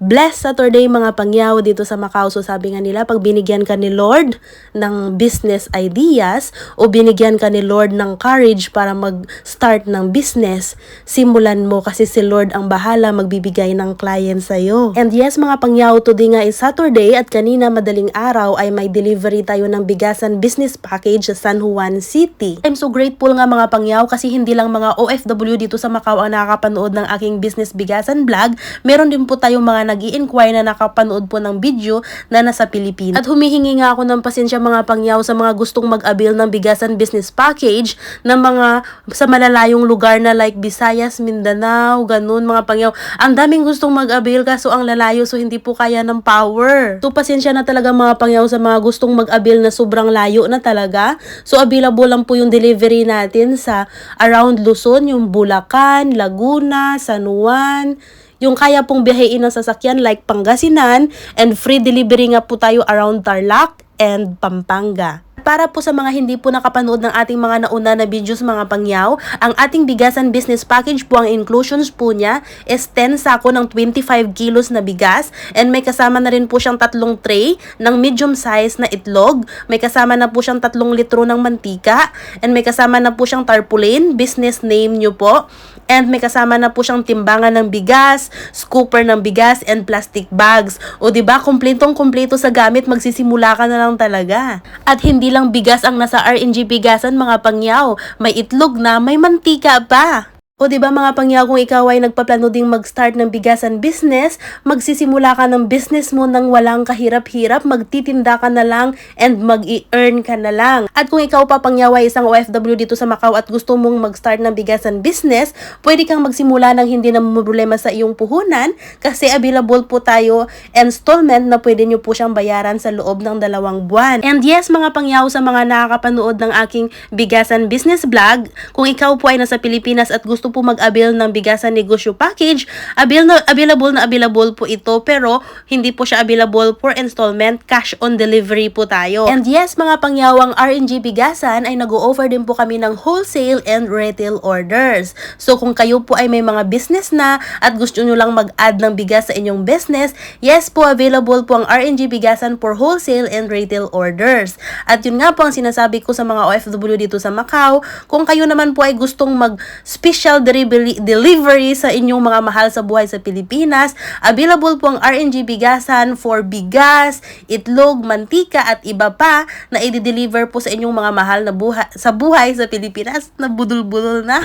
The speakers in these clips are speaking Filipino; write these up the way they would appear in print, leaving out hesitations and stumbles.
Blessed Saturday mga pangyaw dito sa Macau. So sabi nga nila, pag binigyan ka ni Lord ng business ideas o binigyan ka ni Lord ng courage para mag-start ng business, simulan mo kasi si Lord ang bahala magbibigay ng client sa'yo. And yes mga pangyaw, today nga is Saturday at kanina madaling araw ay may delivery tayo ng bigasan business package sa San Juan City. I'm so grateful nga mga pangyaw kasi hindi lang mga OFW dito sa Macau ang nakakapanood ng aking business bigasan vlog, meron din po tayong mga nag-i-inquire na nakapanood po ng video na nasa Pilipinas. At humihingi nga ako ng pasensya mga pangyaw sa mga gustong mag-avail ng bigasan business package ng mga sa malalayong lugar na like Visayas, Mindanao, ganun mga pangyaw. Ang daming gustong mag-avail kaso ang lalayo so hindi po kaya ng power. So pasensya na talaga mga pangyaw sa mga gustong mag-avail na sobrang layo na talaga. So available lang po yung delivery natin sa around Luzon, yung Bulacan, Laguna, San Juan, yung kaya pong biyahein ng sasakyan like Pangasinan, and free delivery nga po tayo around Tarlac and Pampanga. Para po sa mga hindi po nakapanood ng ating mga nauna na videos mga pangyaw, ang ating bigasan business package po, ang inclusions po niya is 10 sako ng 25 kilos na bigas, and may kasama na rin po siyang 3 tray ng medium size na itlog, may kasama na po siyang 3 litro ng mantika, and may kasama na po siyang tarpaulin, business name nyo po, and may kasama na po siyang timbangan ng bigas, scooper ng bigas, and plastic bags. O diba, kumpletong-kumpleto sa gamit, magsisimula ka na lang talaga. At hindi lang bigas ang nasa RNG bigasan mga pangyaw, may itlog na, may mantika pa. O diba mga pangyaw, kung ikaw ay nagpaplano ding mag-start ng bigasan business, magsisimula ka ng business mo nang walang kahirap-hirap, magtitinda ka na lang and mag-i-earn ka na lang. At kung ikaw pa pangyaw ay isang OFW dito sa Macau at gusto mong mag-start ng bigasan business, pwede kang magsimula ng hindi na problema sa iyong puhunan kasi available po tayo installment na pwede nyo po siyang bayaran sa loob ng 2 buwan. And yes mga pangyaw, sa mga nakakapanood ng aking bigasan business vlog, kung ikaw po ay nasa Pilipinas at gusto po mag-avail ng bigasan negosyo package, available po ito, pero hindi po siya available for installment, cash on delivery po tayo. And yes mga pangyawang RNG bigasan ay nag-o-offer din po kami ng wholesale and retail orders. So kung kayo po ay may mga business na at gusto nyo lang mag-add ng bigas sa inyong business, yes po, available po ang RNG bigasan for wholesale and retail orders. At yun nga po ang sinasabi ko sa mga OFW dito sa Macau, kung kayo naman po ay gustong mag-special delivery sa inyong mga mahal sa buhay sa Pilipinas, available po ang RNG bigasan for bigas, itlog, mantika at iba pa na i-deliver po sa inyong mga mahal na buhay sa Pilipinas na budol-budol na.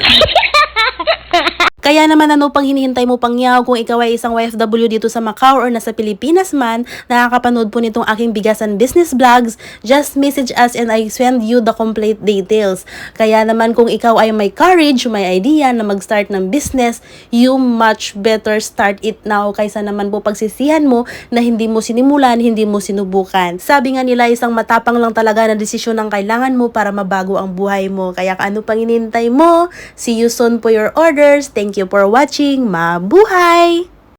Kaya naman ano pang hinihintay mo pangyaw, kung ikaw ay isang OFW dito sa Macau or nasa Pilipinas man, nakakapanood po nitong aking bigasan business vlogs, just message us and I send you the complete details. Kaya naman kung ikaw ay may courage, may idea na mag-start ng business, you much better start it now kaysa naman po pagsisihan mo na hindi mo sinimulan, hindi mo sinubukan. Sabi nga nila, isang matapang lang talaga na desisyon ang kailangan mo para mabago ang buhay mo. Kaya ano pang hinihintay mo? See you soon for your orders. Thank you for watching. Mabuhay!